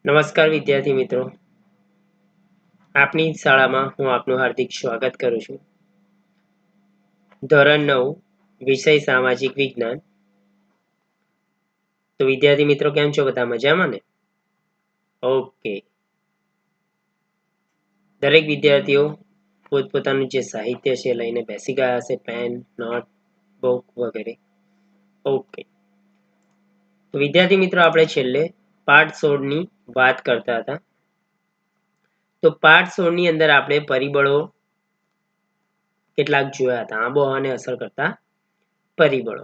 નમસ્કાર વિદ્યાર્થી મિત્રો, આપની શાળામાં હું આપનું હાર્દિક સ્વાગત કરું છું. ધોરણ 9 વિષય સામાજિક વિજ્ઞાન. તો વિદ્યાર્થી મિત્રો કેમ છો? બધા મજામાં ને? ઓકે. દરેક વિદ્યાર્થીઓ પોતપોતાનું જે સાહિત્ય છે લઈને બેસી ગયા હશે, પેન, નોટ, બુક વગેરે. ઓકે. તો વિદ્યાર્થી મિત્રો, આપણે છેલ્લે પાઠ 16 ની વાત કરતા હતા. તો પાઠ 16 ની અંદર આપણે પરિબળો કેટલાક જોયા હતા, આબોહવાને અસર કરતા પરિબળો.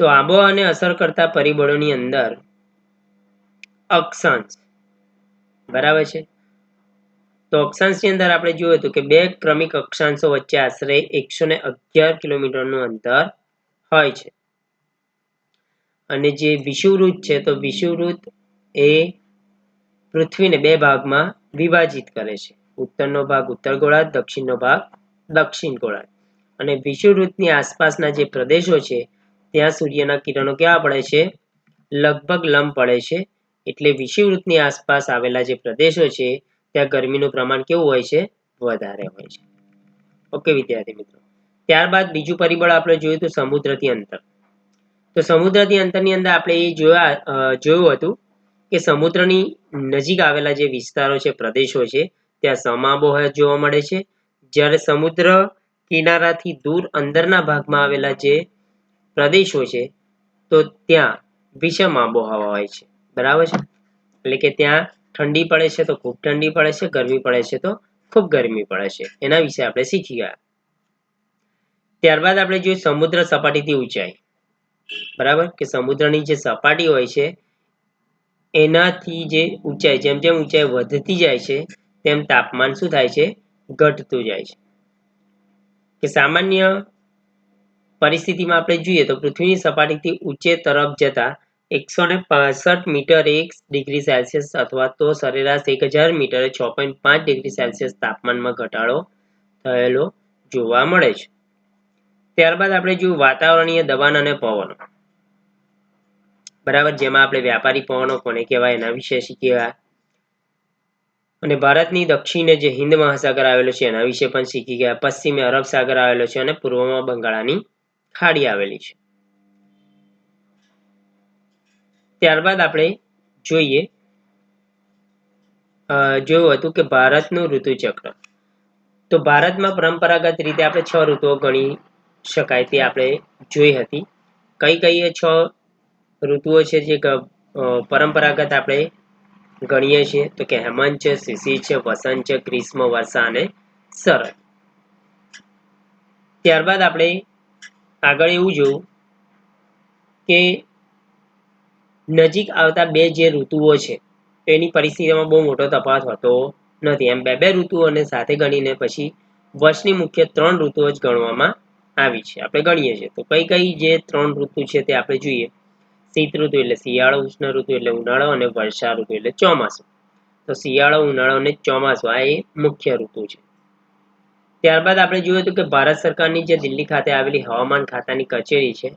તો આબોહવાને અસર કરતા પરિબળોની અંદર અક્ષાંશ, બરાબર છે. તો અક્ષાંશની અંદર આપણે જોયું હતું કે બે ક્રમિક અક્ષાંશો વચ્ચે આશરે 111 કિલોમીટરનું અંતર હોય છે. અને જે વિષુવવૃત્ત છે, તો વિષુવવૃત્ત એ પૃથ્વીને બે ભાગમાં વિભાજિત કરે છે. ઉત્તરનો ભાગ ઉત્તર ગોળાર્ધ, દક્ષિણનો ભાગ દક્ષિણ ગોળાર્ધ. અને વિષુવવૃત્તની આસપાસના જે પ્રદેશો છે ત્યાં સૂર્યના કિરણો કેવા પડે છે? લગભગ લંબ પડે છે. એટલે વિષુવવૃત્તની આસપાસ આવેલા જે પ્રદેશો છે ત્યાં ગરમીનું પ્રમાણ કેવું હોય છે? વધારે હોય છે. ઓકે વિદ્યાર્થી મિત્રો. ત્યારબાદ બીજું પરિબળ આપણે જોયું તો સમુદ્રથી અંતર. તો સમુદ્રથી અંતરની અંદર આપણે એ જોયું હતું કે સમુદ્રની નજીક આવેલા જે વિસ્તારો છે, પ્રદેશો છે, ત્યાં સમઆબોહવા જોવા મળે છે. જ્યારે સમુદ્ર કિનારાથી દૂર અંદરના ભાગમાં આવેલા જે પ્રદેશો છે તો ત્યાં વિષમ આબોહવા હોય છે, બરાબર છે. એટલે કે ત્યાં ઠંડી પડે છે તો ખૂબ ઠંડી પડે છે, ગરમી પડે છે તો ખૂબ ગરમી પડે છે. એના વિશે આપણે શીખી ગયા. ત્યારબાદ આપણે જોયું સમુદ્ર સપાટીથી ઊંચાઈ, બરાબર, કે સમુદ્રની જે સપાટી હોય છે એનાથી જે ઊંચાઈ, જેમ જેમ ઊંચાઈ વધતી જાય છે તેમ તાપમાન શું થાય છે? ઘટતું જાય છે. કે સામાન્ય પરિસ્થિતિમાં આપણે જોઈએ તો પૃથ્વીની સપાટીથી ઊંચે તરફ જતા 165 મીટર 1 ડિગ્રી સેલ્સિયસ અથવા તો સરેરાશ 1000 મીટરે 6.5 ડિગ્રી સેલ્સિયસ તાપમાનમાં ઘટાડો થયેલો જોવા મળે છે. ત્યારબાદ આપણે જોયું વાતાવરણીય દબાણ અને પવનો, બરાબર, જેમાં આપણે વ્યાપારી પવનો કોને કહેવાય એના વિશે શીખ્યા. અને ભારતની દક્ષિણે જે હિન્દ મહાસાગર આવેલો છે એના વિશે પણ શીખી ગયા. પશ્ચિમે અરબ સાગર આવેલો છે અને પૂર્વમાં બંગાળાની ખાડી આવેલી છે. ત્યારબાદ આપણે જોયું હતું કે ભારતનું ઋતુચક્ર. તો ભારતમાં પરંપરાગત રીતે આપણે 6 ઋતુઓ ગણી શકાય તે આપણે જોઈ હતી. કઈ કઈ 6 ઋતુઓ છે જે પરંપરાગત આપણે ગણીએ છીએ? તો કે હેમંત છે, શિશિર છે, વસંત છે, ગ્રીષ્મ, વર્ષા અને શરદ. ત્યારબાદ આપણે આગળ એવું જોયું કે નજીક આવતા બે જે ઋતુઓ છે એની પરિસ્થિતિમાં બહુ મોટો તફાવત હોતો નથી. એમ બે ઋતુઓને સાથે ગણીને પછી વર્ષની મુખ્ય 3 ઋતુઓ જ ગણવામાં આવી છે, આપણે ગણીએ છીએ. તો કઈ કઈ જે 3 ઋતુ છે તે આપણે જોઈએ. શીત ઋતુ એટલે શિયાળો, ઉષ્ણ ઋતુ એટલે ઉનાળો અને વર્ષા ઋતુ એટલે ચોમાસું. તો શિયાળો, ઉનાળો અને ચોમાસું આ એ મુખ્ય ઋતુ છે. ત્યારબાદ આપણે જોયું હતું કે ભારત સરકારની જે દિલ્હી ખાતે આવેલી હવામાન ખાતાની કચેરી છે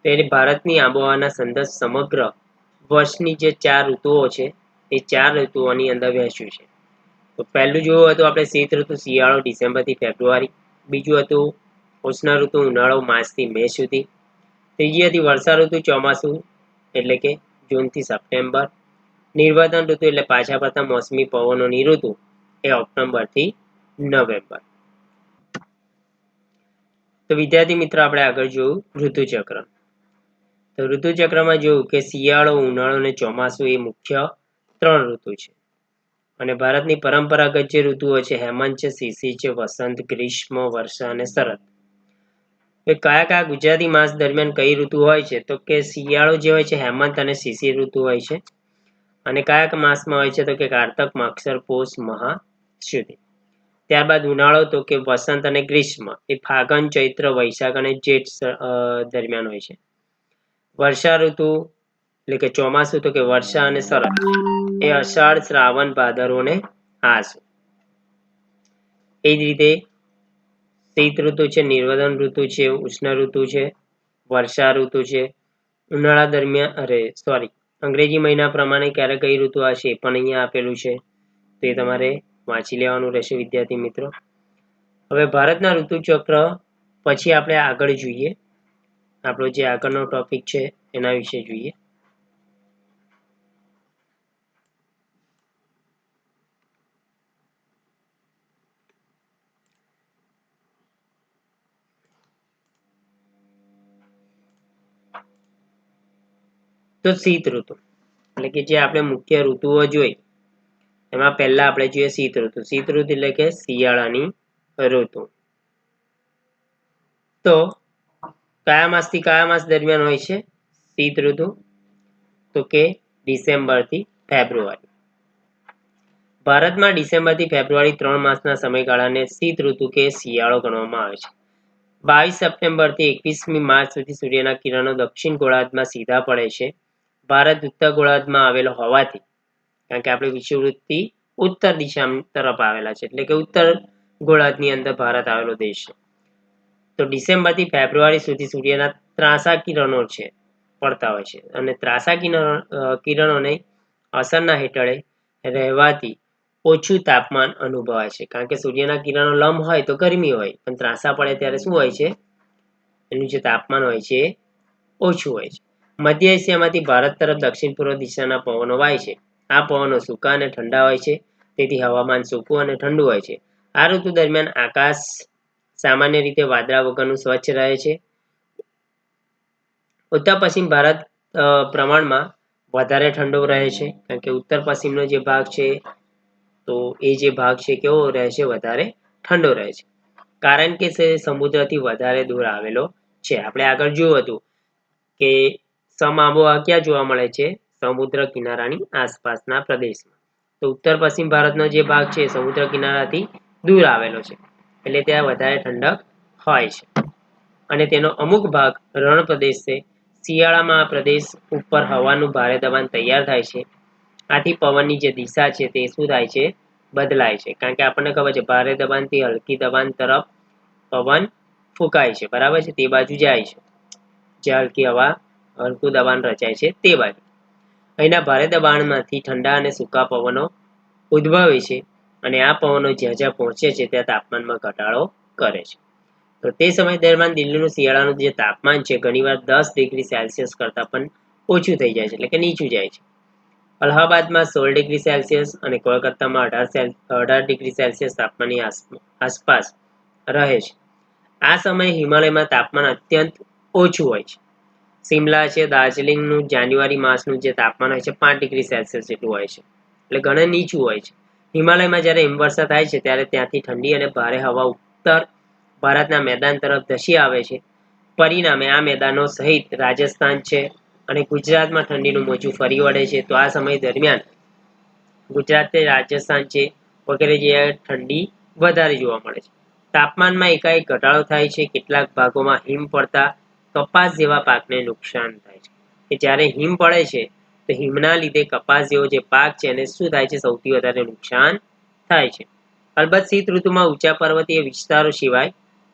તે ભારતની આબોહવાના સંદર્ભ સમગ્ર વર્ષની જે 4 ઋતુઓ છે એ 4 ઋતુઓની અંદર વહેંચ્યું છે. તો પહેલું જોયું હતું આપણે શીત ઋતુ, શિયાળો ડિસેમ્બરથી ફેબ્રુઆરી. બીજું હતું ઉષ્ણ ઋતુ, ઉનાળો માર્ચથી મે સુધી. ત્રીજી હતી વર્ષા ઋતુ, ચોમાસું એટલે કે જૂનથી સપ્ટેમ્બર. નિર્વર્તન ઋતુ એટલે પાછા ફરતા મોસમી પવનોની ઋતુ એ ઓક્ટોબરથી નવેમ્બર. તો વિદ્યાર્થી મિત્રો, આપણે આગળ જોયું ઋતુચક્ર. તો ઋતુચક્રમાં જોયું કે શિયાળો, ઉનાળો અને ચોમાસું એ મુખ્ય 3 ઋતુ છે. અને ભારતની પરંપરાગત જે ઋતુઓ છે હેમંત છે, શિશિર છે, વસંત, ગ્રીષ્મ, વર્ષા અને શરદ. કયા કયા ગુજરાતી માસ દરમિયાન કઈ ઋતુ હોય છે? તો કે શિયાળો જે હોય છે હેમંત અને શિશિર ઋતુ હોય છે. અને કયા માસમાં હોય છે? તો કે કારતક, માગશર, પોષ, મહા સુધી. ત્યારબાદ ઉનાળો તો કે વસંત અને ગ્રીષ્મ એ ફાગણ, ચૈત્ર, વૈશાખ અને જેઠ દરમિયાન હોય છે. વર્ષા ઋતુ એટલે કે ચોમાસું તો કે વર્ષા અને શરદ એ અષાઢ, શ્રાવણ, ભાદરવો અને આસો. એ જ રીતે શીત ઋતુ છે, નિર્વર્તન ઋતુ છે, ઉષ્ણ ઋતુ છે, વર્ષા ઋતુ છે, ઉનાળા દરમિયાન અંગ્રેજી મહિના પ્રમાણે ક્યારે કઈ ઋતુ આવશે એ પણ અહીંયા આપેલું છે, તો એ તમારે વાંચી લેવાનું રહેશે વિદ્યાર્થી મિત્રો. હવે ભારતના ઋતુચક્ર પછી આપણે આગળ જોઈએ, આપણો જે આગળનો ટોપિક છે એના વિશે જોઈએ. તો શીત ઋતુ એટલે કે જે આપણે મુખ્ય ઋતુઓ જોઈ એમાં પહેલા આપણે જોઈએ શીત ઋતુ. શીત ઋતુ એટલે કે શિયાળાની ઋતુ. તો કયા માસથી કયા માસ દરમિયાન હોય છે શીત ઋતુ? તો કે ડિસેમ્બર થી ફેબ્રુઆરી. ભારતમાં ડિસેમ્બરથી ફેબ્રુઆરી 3 માસના સમયગાળાને શીત ઋતુ કે શિયાળો ગણવામાં આવે છે. 22 સપ્ટેમ્બરથી 21મી માર્ચ સુધી સૂર્યના કિરણો દક્ષિણ ગોળાર્ધમાં સીધા પડે છે. ભારત ઉત્તર ગોળાર્ધમાં આવેલો હોવાથી, કારણ કે આપણે વિષુવવૃત્તથી ઉત્તર દિશા તરફ આવેલા છે, એટલે કે ઉત્તર ગોળાર્ધની અંદર ભારત આવેલો દેશ છે. તો ડિસેમ્બરથી ફેબ્રુઆરી સુધી સૂર્યના ત્રાંસા કિરણો છે પડતા હોય છે, અને ત્રાંસા કિરણોને અસરના હેઠળે રહેવાથી ઓછું તાપમાન અનુભવાય છે. કારણ કે સૂર્યના કિરણો લંબ હોય તો ગરમી હોય, પણ ત્રાંસા પડે ત્યારે શું હોય છે? એનું જે તાપમાન હોય છે ઓછું હોય છે. મધ્ય એશિયામાંથી ભારત તરફ દક્ષિણ પૂર્વ દિશાના પવનો વાય છે. આ પવનો સૂકા અને ઠંડા હોય છે, તેથી હવામાન સૂકું અને ઠંડુ હોય છે. આ ઋતુ દરમિયાન આકાશ સામાન્ય રીતે વાદળા વગરનું સ્વચ્છ રહે છે. ઉત્તર પશ્ચિમ ભારત પ્રમાણમાં વધારે ઠંડો રહે છે, કારણ કે ઉત્તર પશ્ચિમનો જે ભાગ છે તો એ જે ભાગ છે કેવો રહે છે? વધારે ઠંડો રહે છે, કારણ કે સમુદ્રથી વધારે દૂર આવેલો છે. આપણે આગળ જોયું હતું કે સમઆબોહવા ક્યાં જોવા મળે છે? સમુદ્ર કિનારાની આસપાસના પ્રદેશમાં. તો ઉત્તર પશ્ચિમ ભારતનો જે ભાગ છે સમુદ્ર કિનારાથી દૂર આવેલો છે, એટલે ત્યાં વધારે ઠંડક હોય છે. અને તેનો અમુક ભાગ રણ પ્રદેશ છે. શિયાળામાં આ પ્રદેશ ઉપર હવાનું ભારે દબાણ તૈયાર થાય છે. આથી પવનની જે દિશા છે તે શું થાય છે? બદલાય છે. કારણ કે આપણને ખબર છે ભારે દબાણથી હલકી દબાણ તરફ પવન ફૂંકાય છે, બરાબર છે, તે બાજુ જાય છે. જ્યાં હલકી હવા હલકું દબાણ રચાય છે તે બાજુ. અહીંના ભારે દબાણમાંથી ઠંડા અને સૂકા પવનો ઉદ્ભવે છે, અને આ પવનો જ્યાં જ્યાં પહોંચે છે ત્યાં તાપમાનમાં ઘટાડો કરે છે. તો તે સમય દરમિયાન દિલ્હીનું શિયાળાનું જે તાપમાન છે ઘણીવાર 10 ડિગ્રી સેલ્સિયસ કરતાં પણ ઓછું થઈ જાય છે, એટલે કે નીચું જાય છે. અલ્હાબાદમાં 16 ડિગ્રી સેલ્સિયસ અને કોલકાતામાં 18 ડિગ્રી સેલ્સિયસ તાપમાનની આસપાસ રહે છે. આ સમયે હિમાલયમાં તાપમાન અત્યંત ઓછું હોય છે. સિમલા છે, દાર્જિલિંગનું જાન્યુઆરી માસનું જે તાપમાન હોય છે 5 ડિગ્રી સેલ્સિયસ જેટલું હોય છે, એટલે ઘણું નીચું હોય છે. હિમાલયમાં જ્યારે હિમવર્ષા થાય છે ત્યારે ત્યાંથી ઠંડી અને ભારે હવા ઉત્તર ભારતના મેદાન તરફ ધસી આવે છે. પરિણામે આ મેદાનો સહિત રાજસ્થાન છે અને ગુજરાતમાં ઠંડીનું મોજું ફરી વળે છે. તો આ સમય દરમિયાન ગુજરાત તે રાજસ્થાન છે વગેરે જગ્યાએ ઠંડી વધારે જોવા મળે છે. તાપમાનમાં એકાએક ઘટાડો થાય છે. કેટલાક ભાગોમાં હિમ પડતા કપાસ જેવા પાકને નુકસાન થાય છે. કે જ્યારે હિમ પડે છે તો હિમના લીધે કપાસ જેવો જે પાક છે એને શું થાય છે? સૌથી વધારે નુકસાન થાય છે. અલબત્ત શીત ઋતુમાં ઊંચા પર્વતીય વિસ્તારો સિવાય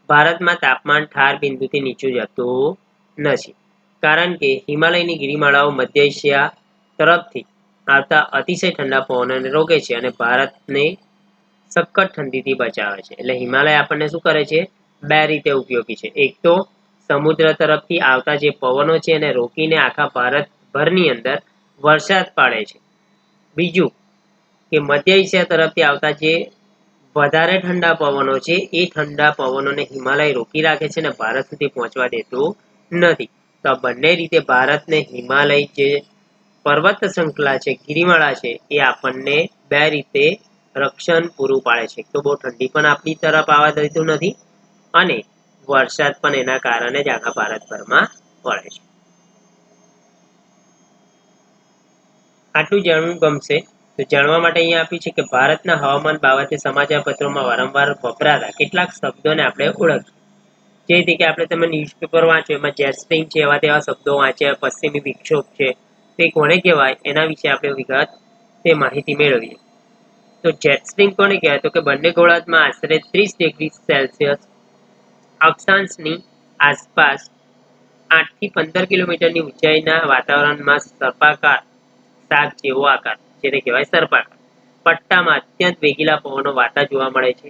ભારતમાં તાપમાન ઠાર બિંદુથી નીચું જતું નથી, કારણ કે હિમાલયની ગિરિમાળાઓ મધ્ય એશિયા તરફથી આવતા અતિશય ઠંડા પવનોને રોકે છે અને ભારતને સખત ઠંડીથી બચાવે છે. એટલે હિમાલય આપણને શું કરે છે? બે રીતે ઉપયોગી છે. એક તો સમુદ્ર તરફથી આવતા જે પવનો છે એને રોકીને આખા ભારતભરની અંદર વરસાદ પાડે છે. બીજું કે મધ્ય એશિયા તરફથી આવતા જે વધારે ઠંડા પવનો છે એ ઠંડા પવનોને હિમાલય રોકી રાખે છે અને ભારત સુધી પહોંચવા દેતું નથી. તો આ બંને રીતે ભારતને હિમાલય જે પર્વત શૃંખલા છે, ગિરિમાળા છે, એ આપણને બે રીતે રક્ષણ પૂરું પાડે છે. તો બહુ ઠંડી પણ આપણી તરફ આવવા દેતું નથી, અને વરસાદ પણ એના કારણે જ આખા ભારતભરમાં પડે છે. આટલું જાણવું ગમશે. તો જાણવા માટે અહીંયા આપ્યું છે કે ભારતના હવામાન બાબતે સમાચાર પત્રોમાં વારંવાર વપરાતા કેટલાક શબ્દોને આપણે ઓળખીએ. જે રીતે કે આપણે તમે ન્યૂઝપેપર વાંચો એમાં જેટ સ્ટ્રીમ છે એવા તેવા શબ્દો વાંચ્યા, પશ્ચિમી વિક્ષોભ છે તે કોને કહેવાય એના વિશે આપણે વિગત તે માહિતી મેળવીએ. તો જેટ સ્ટ્રીમ કોને કહેવાય? તો કે બંને ગોળાર્ધમાં આશરે 30 ડિગ્રી સેલ્સિયસ અક્ષાંશની આસપાસ 8 થી 15 કિલોમીટરની ઊંચાઈના વાતાવરણમાં સર્પાકાર શાક જેવો આકાર, જેને કહેવાય સર્પાકાર. પટ્ટામાં અત્યંત વેગીલા પવનો વાતા જોવા મળે છે.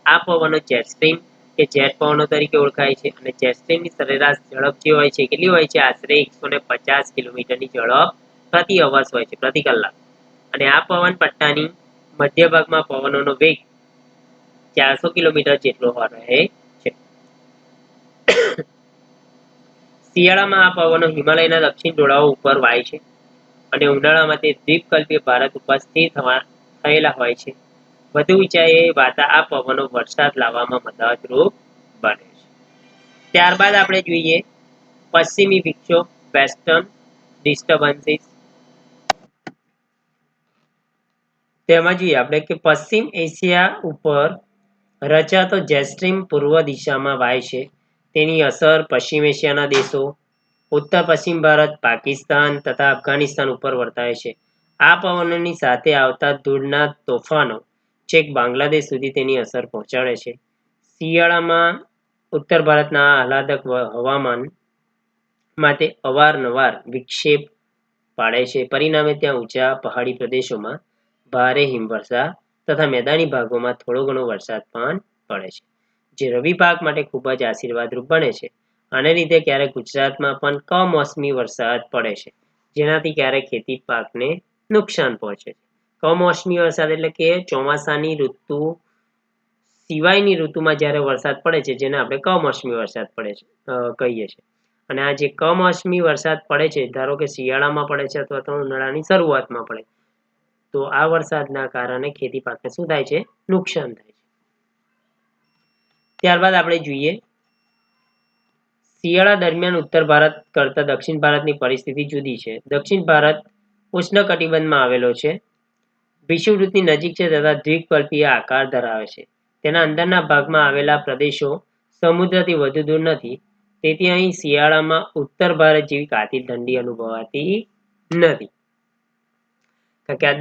આ પવનો જેટ સ્ટ્રીમ કે જેટ પવનો તરીકે ઓળખાય છે. અને જેટ સ્ટ્રીમની સરેરાશ ઝડપ જે હોય છે કેટલી હોય છે? આશરે 150 કિલોમીટરની ઝડપ પ્રતિ અવર્સ હોય છે, પ્રતિ કલાક. અને આ પવન પટ્ટાની મધ્ય ભાગમાં પવનોનો વેગ 400 કિલોમીટર જેટલો રહે છે. શિયાળામાં આ પવનો હિમાલયના દક્ષિણ ઢોળાવો ઉપર વાય છે અને ઉનાળામાં તે દ્વીપકલ્પીય ભારત ઉપર સ્થિર થયેલા હોય છે. વધુ ઊંચાઈએ વાતા આ પવનો વરસાદ લાવવામાં મદદરૂપ બને છે. ત્યારબાદ આપણે જોઈએ પશ્ચિમી વિક્ષોભ, વેસ્ટર્ન ડિસ્ટર્બન્સીસ. તેમાં જોઈએ આપણે કે પશ્ચિમ એશિયા ઉપર રચાતો જેટ સ્ટ્રીમ પૂર્વ દિશામાં વાય છે. તેની અસર પશ્ચિમ એશિયાના દેશો, ઉત્તર પશ્ચિમ ભારત, પાકિસ્તાન તથા અફઘાનિસ્તાન ઉપર વર્તાય છે. આ પવનોની સાથે આવતા ધૂળના તોફાનો છેક બાંગ્લાદેશ સુધી તેની અસર પહોંચાડે છે. શિયાળામાં ઉત્તર ભારતના આહલાદક હવામાન માટે અવારનવાર વિક્ષેપ પાડે છે. પરિણામે ત્યાં ઊંચા પહાડી પ્રદેશોમાં ભારે હિમવર્ષા તથા મેદાની ભાગોમાં થોડો ઘણો વરસાદ પણ પડે છે, જે રવિ પાક માટે ખૂબ જ આશીર્વાદરૂપ બને છે. આને લીધે ક્યારેક ગુજરાતમાં પણ કમોસમી વરસાદ પડે છે, જેનાથી ક્યારેક ખેતી પાકને નુકસાન પહોંચે છે. કમોસમી વરસાદ એટલે કે ચોમાસાની ઋતુ સિવાયની ઋતુમાં જ્યારે વરસાદ પડે છે, જેને આપણે કમોસમી વરસાદ પડે છે કહીએ છીએ. અને આ જે કમોસમી વરસાદ પડે છે, ધારો કે શિયાળામાં પડે છે અથવા તો ઉનાળાની શરૂઆતમાં પડે, તો આ વરસાદના કારણે ખેતી પાકને શું થાય છે? નુકસાન થાય છે. ત્યારબાદ આપણે જોઈએ શિયાળા દરમિયાન ઉત્તર ભારત કરતા દક્ષિણ ભારતની પરિસ્થિતિ જુદી છે. દક્ષિણ ભારત ઉષ્ણકટિબંધમાં આવેલો છે, વિષુવવૃત્તની નજીક છે તથા દ્વીપકલ્પીય આકાર ધરાવે છે. તેના અંદરના ભાગમાં આવેલા પ્રદેશો સમુદ્રથી વધુ દૂર નથી, તેથી અહીં શિયાળામાં ઉત્તર ભારત જેવી કાતિલ ઠંડી અનુભવાતી નથી. કારણ કે આ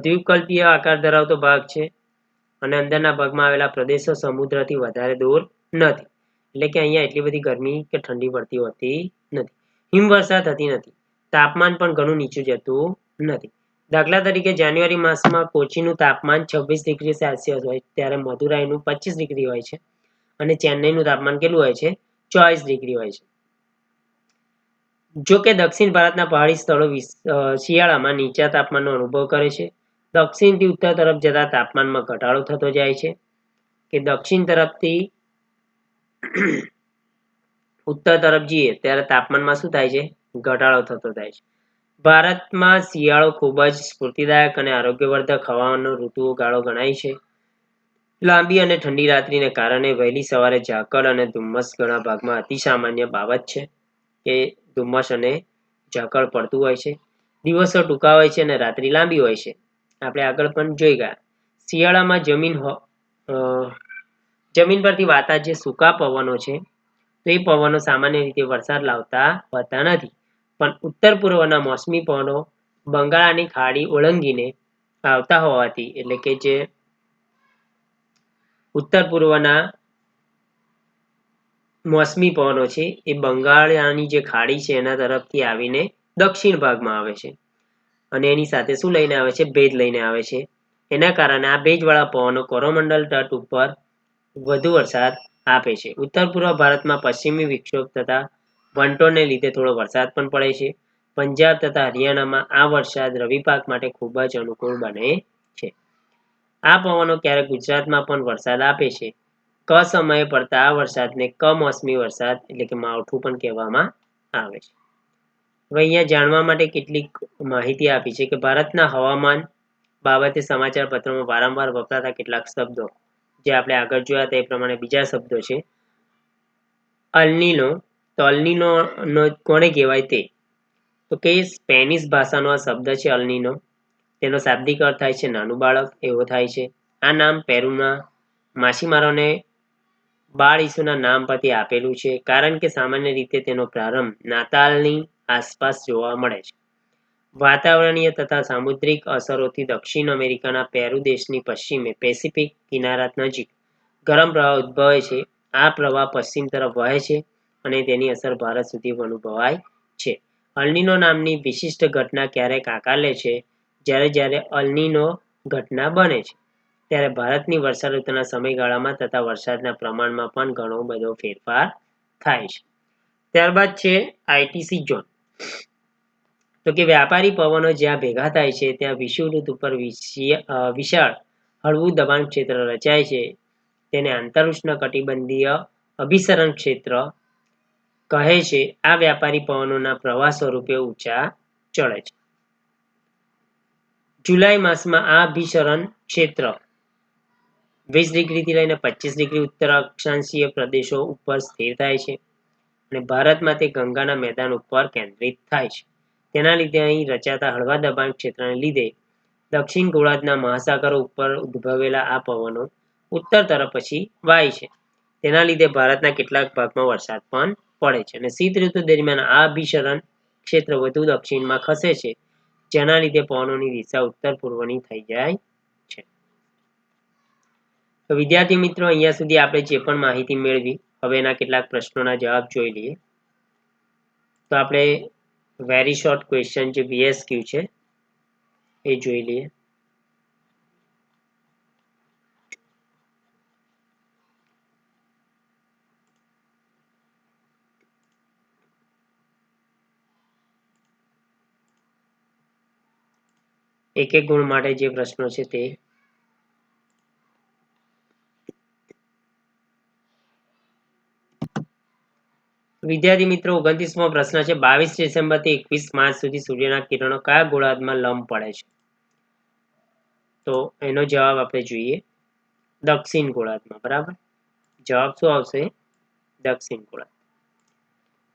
દ્વીપકલ્પીય આકાર ધરાવતો ભાગ છે અને અંદરના ભાગમાં આવેલા પ્રદેશો સમુદ્રથી વધારે દૂર નથી, એટલે કે અહીંયા એટલી બધી ગરમી કે ઠંડી પડતી હોતી નથી. હિમવર્ષા થતી નથી. તાપમાન પણ ઘણું નીચું જતું નથી. દાખલા તરીકે જાન્યુઆરી માસમાં કોચીનું તાપમાન 26 ડિગ્રી સેલ્સિયસ હોય, ત્યારે મદુરાઈનું 25 ડિગ્રી હોય છે અને ચેન્નઈનું તાપમાન કેટલું હોય છે? 24 ડિગ્રી હોય છે. જો કે દક્ષિણ ભારતના પહાડી સ્થળો શિયાળામાં નીચા તાપમાનનો અનુભવ કરે છે. દક્ષિણથી ઉત્તર તરફ જતા તાપમાનમાં ઘટાડો થતો જાય છે, કે દક્ષિણ તરફથી ઉત્તર તરફ જઈએ ત્યારે તાપમાનમાં શું થાય છે? ઘટાડો થતો થાય છે. ભારતમાં શિયાળો ખૂબ જ સ્ફૂર્તિદાયક અને આરોગ્યવર્ધક હવામાનનો ઋતુઓ ગાળો ગણાય છે. લાંબી અને ઠંડી રાત્રિને કારણે વહેલી સવારે ઝાકળ અને ધુમ્મસ ઘણા ભાગમાં અતિ સામાન્ય બાબત છે, કે ધુમ્મસ અને ઝાકળ પડતું હોય છે. દિવસો ટૂંકા હોય છે અને રાત્રિ લાંબી હોય છે. આપણે આગળ પણ જોઈ ગયા. શિયાળામાં જમીન પરથી વાતા જે સૂકા પવનો છે, તો એ પવનો સામાન્ય રીતે વરસાદ લાવતા હોતા નથી, પણ ઉત્તર પૂર્વના મોસમી પવનો બંગાળાની ખાડી ઓળંગીને આવતા હોવાથી, એટલે કે જે ઉત્તર પૂર્વના મોસમી પવનો છે એ બંગાળની જે ખાડી છે એના તરફથી આવીને દક્ષિણ ભાગમાં આવે છે અને એની સાથે શું લઈને આવે છે? ભેજ લઈને આવે છે. એના કારણે આ ભેજવાળા પવનો કોરોમંડલ તટ ઉપર વધુ વરસાદ આપે છે. ઉત્તર પૂર્વ ભારતમાં પશ્ચિમી વિક્ષોભ તથા વંટોળને લીધે થોડો વરસાદ પણ પડે છે. પંજાબ તથા હરિયાણામાં આ વરસાદ રવિ પાક માટે ખૂબ જ અનુકૂળ બને છે. આ પવનો ક્યારેક ગુજરાતમાં પણ વરસાદ આપે છે. સમયે પડતા આ વરસાદને કમોસમી વરસાદ એટલે કે માવઠું પણ કહેવામાં આવે છે. હવે અહીંયા જાણવા માટે કેટલીક માહિતી આપી છે કે ભારતના હવામાન બાબતે સમાચાર પત્રોમાં વારંવાર વપરાતા કેટલાક શબ્દો, જે આપણે આગળ જોયા તે પ્રમાણે બીજા શબ્દો છે. અલ્નીનો, તો અલ્નીનો કોને કહેવાય તે? તો કે સ્પેનિશ ભાષાનો આ શબ્દ છે અલ્નીનો. તેનો શાબ્દિક અર્થ થાય છે નાનું બાળક, એવો થાય છે. આ નામ પેરુના માછીમારોને બાળ ઈસુના નામ પરથી આપેલું છે, કારણ કે સામાન્ય રીતે તેનો પ્રારંભ નાતાલની આસપાસ જોવા મળે છે. વાતાવરણીય તથા સામુદ્રિક અસરોથી દક્ષિણ અમેરિકાના પેરુ દેશની પશ્ચિમે પેસિફિક કિનારા નજીક ગરમ પ્રવાહ ઉદ્ભવે છે. આ પ્રવાહ પશ્ચિમ તરફ વહે છે અને તેની અસર ભારત સુધી અનુભવાય છે. અલ્નીનો નામની વિશિષ્ટ ઘટના ક્યારેક આકાર લે છે? જ્યારે અલ્નીનો ઘટના બને છે ત્યારે ભારતની વર્ષા ઋતુના સમયગાળામાં તથા વરસાદના પ્રમાણમાં પણ ઘણો બધો ફેરફાર થાય છે. ત્યારબાદ છે આઈટીસી ઝોન. તો કે વ્યાપારી પવનો જ્યાં ભેગા થાય છે ત્યાં વિષુવવૃત્ત ઉપર વિશાળ હળવું દબાણ ક્ષેત્ર રચાય છે. તેને આંતરઉષ્ણકટિબંધીય અભિસરણ ક્ષેત્ર કહે છે. આ વ્યાપારી પવનોના પ્રવાહ સ્વરૂપે ઊંચા ચડે છે. જુલાઈ માસમાં આ અભિસરણ ક્ષેત્ર 20 ડિગ્રીથી લઈને 25 ડિગ્રી ઉત્તર અક્ષાંશીય પ્રદેશો ઉપર સ્થિર થાય છે અને ભારતમાં તે ગંગાના મેદાન ઉપર કેન્દ્રિત થાય છે. તેના લીધે અહીં રચાતા હળવા દબાણ ક્ષેત્રને લીધે દક્ષિણ ગોળાર્ધના મહાસાગરો ઉપર ઉદ્ભવેલા આ પવનો ઉત્તર તરફ પછી વાય છે. તેના લીધે ભારતના કેટલાક ભાગમાં વરસાદ પણ પડે છે અને શીત ઋતુ દરમિયાન આ અભિસરણ ક્ષેત્ર વધુ દક્ષિણમાં ખસે છે, જેના લીધે પવનોની દિશા ઉત્તર પૂર્વની થઈ જાય છે. તો વિદ્યાર્થી મિત્રો, અહીંયા સુધી આપણે જે પણ માહિતી મેળવી, હવે એના કેટલાક પ્રશ્નોના જવાબ જોઈ લઈએ. તો આપણે વેરી શોર્ટ ક્વેશ્ચન જે VSQ છે એ જોઈ લઈએ. એક એક ગુણ માટે જે પ્રશ્નો છે તે વિદ્યાર્થી મિત્રો, 29મો પ્રશ્ન છે 22 ડિસેમ્બર થી 21 માર્ચ સુધી સૂર્યના કિરણો કયા ગોળાર્ધમાં લંબ પડે છે? તો એનો જવાબ આપણે જોઈએ દક્ષિણ ગોળાર્ધમાં. બરાબર, જવાબ શું આવશે? દક્ષિણ ગોળાર્ધ.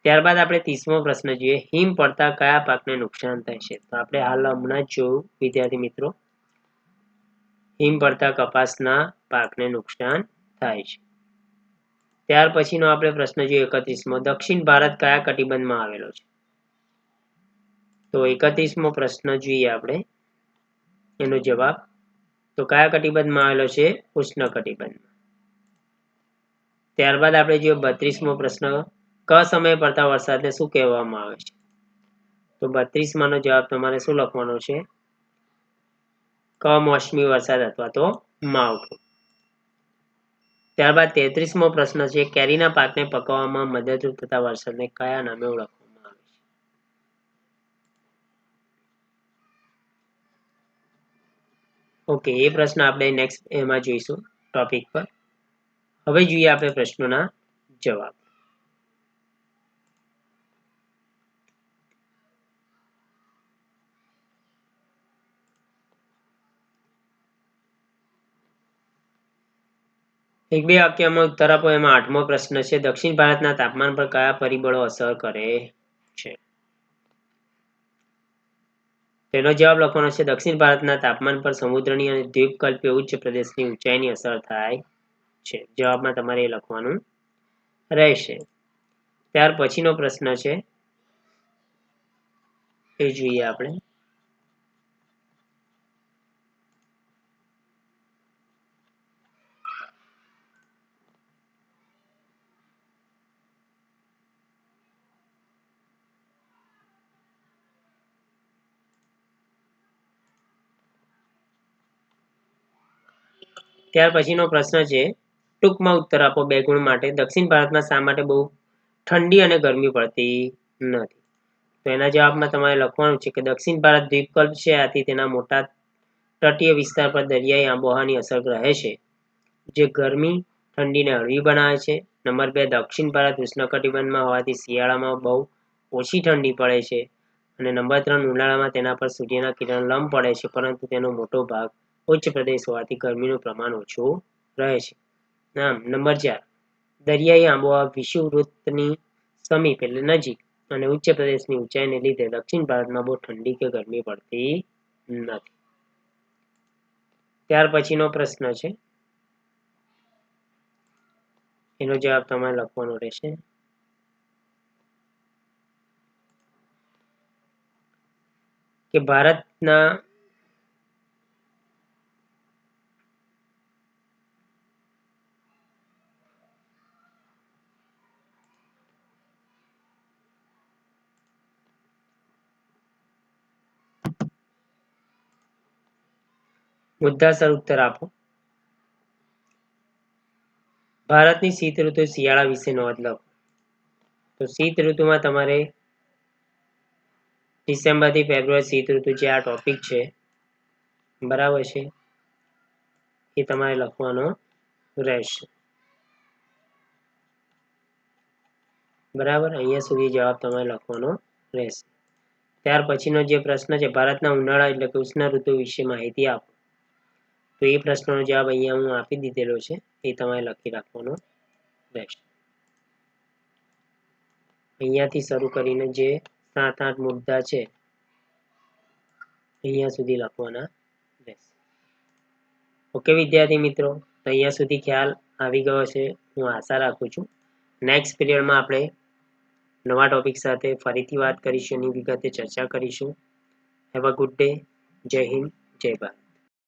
ત્યારબાદ આપણે 30મો પ્રશ્ન જોઈએ, હિમ પડતા કયા પાકને નુકસાન થાય છે? તો આપણે હાલ હમણાં જ જોયું વિદ્યાર્થી મિત્રો, હિમ પડતા કપાસના પાકને નુકસાન થાય છે. ત્યાર પછીનો આપણે પ્રશ્ન જોઈએ 31મો, દક્ષિણ ભારત કયા કટિબંધમાં આવેલો છે? તો 31મો પ્રશ્ન જોઈએ આપણે, એનો જવાબ તો કયા કટિબંધમાં આવેલો છે? ઉષ્ણ કટિબંધમાં. ત્યારબાદ આપણે જોઈએ 32મો પ્રશ્ન, ક સમયે પડતા વરસાદને શું કહેવામાં આવે છે? તો 32માનો જવાબ તમારે શું લખવાનો છે? કમોસમી વરસાદ અથવા તો માવઠું. ત્યારબાદ 33મો પ્રશ્ન છે, કેરીના પાકને પકવવામાં મદદરૂપ થતા વરસાદને કયા નામે ઓળખવામાં આવે છે? ઓકે, એ પ્રશ્ન આપણે નેક્સ્ટ એમાં જોઈશું ટોપિક પર. હવે જોઈએ આપણે પ્રશ્નોના જવાબ. એક બે વાક્યમાં ઉત્તર આપો. એમાં 8મો પ્રશ્ન છે, દક્ષિણ ભારતના તાપમાન પર કયા પરિબળો અસર કરે છે? તેનો જવાબ લખવાનો છે દક્ષિણ ભારતના તાપમાન પર સમુદ્રની અને દ્વીપકલ્પીય ઉચ્ચ પ્રદેશની ઊંચાઈની અસર થાય છે. જવાબમાં તમારે એ લખવાનું રહેશે. ત્યાર પછીનો પ્રશ્ન છે એ જોઈએ આપણે. ત્યાર પછીનો પ્રશ્ન છે, ટૂંકમાં ઉત્તર આપો 2 ગુણ માટે. દક્ષિણ ભારતમાં શા માટે બહુ ઠંડી અને ગરમી પડતી નથી? તો એના જવાબમાં તમારે લખવાનું છે કે દક્ષિણ ભારત દ્વીપકલ્પ છે, આથી તેના મોટા તટીય વિસ્તાર પર દરિયાઈ આબોહવાની અસર રહે છે, જે ગરમી ઠંડીને હળવી બનાવે છે. નંબર 2, દક્ષિણ ભારત ઉષ્ણકટિબંધમાં હોવાથી શિયાળામાં બહુ ઓછી ઠંડી પડે છે. અને નંબર 3, ઉનાળામાં તેના પર સૂર્યના કિરણ લંબ પડે છે, પરંતુ તેનો મોટો ભાગ ઉચ્ચ પ્રદેશ હોવાથી ગરમીનું પ્રમાણ ઓછું રહે છે. નંબર 4, દરિયાઈ આબોહવા વિષુવવૃત્તની સમીપ એટલે નજીક અને ઉચ્ચ પ્રદેશની ઊંચાઈને લીધે દક્ષિણ ભારતમાં બહુ ઠંડી કે ગરમી પડતી નથી. ત્યાર પછીનો પ્રશ્ન છે, એનો જવાબ તમારે લખવાનો રહેશે. કે ભારતના મુદ્દાસર ઉત્તર આપો. ભારતની શીત ઋતુ શિયાળા વિશે નોંધ લો. તો શીત ઋતુમાં તમારે ડિસેમ્બર થી ફેબ્રુઆરી શીત ઋતુ જે આ ટોપિક છે, બરાબર છે, એ તમારે લખવાનો રહેશે. બરાબર, અહીંયા સુધી જવાબ તમારે લખવાનો રહેશે. ત્યાર પછીનો જે પ્રશ્ન છે, ભારતના ઉનાળા એટલે કે ઉષ્ણ ઋતુ વિશે માહિતી આપો. તો એ પ્રશ્નનો જવાબ અહીંયા હું આપી દીધેલો છે, એ તમારે લખી રાખવાનો રહેશે. અહીંયાથી શરૂ કરીને જે 7-8 મુદ્દા છે, અહીંયા સુધી લખવાના રહેશે. ઓકે વિદ્યાર્થી મિત્રો, તો અહીંયા સુધી ખ્યાલ આવી ગયો છે, હું આશા રાખું છું. નેક્સ્ટ પીરિયડમાં આપણે નવા ટોપિક સાથે ફરીથી વાત કરીશું, એની વિગતે ચર્ચા કરીશું. Have a good day. જય હિન્દ, જય ભારત.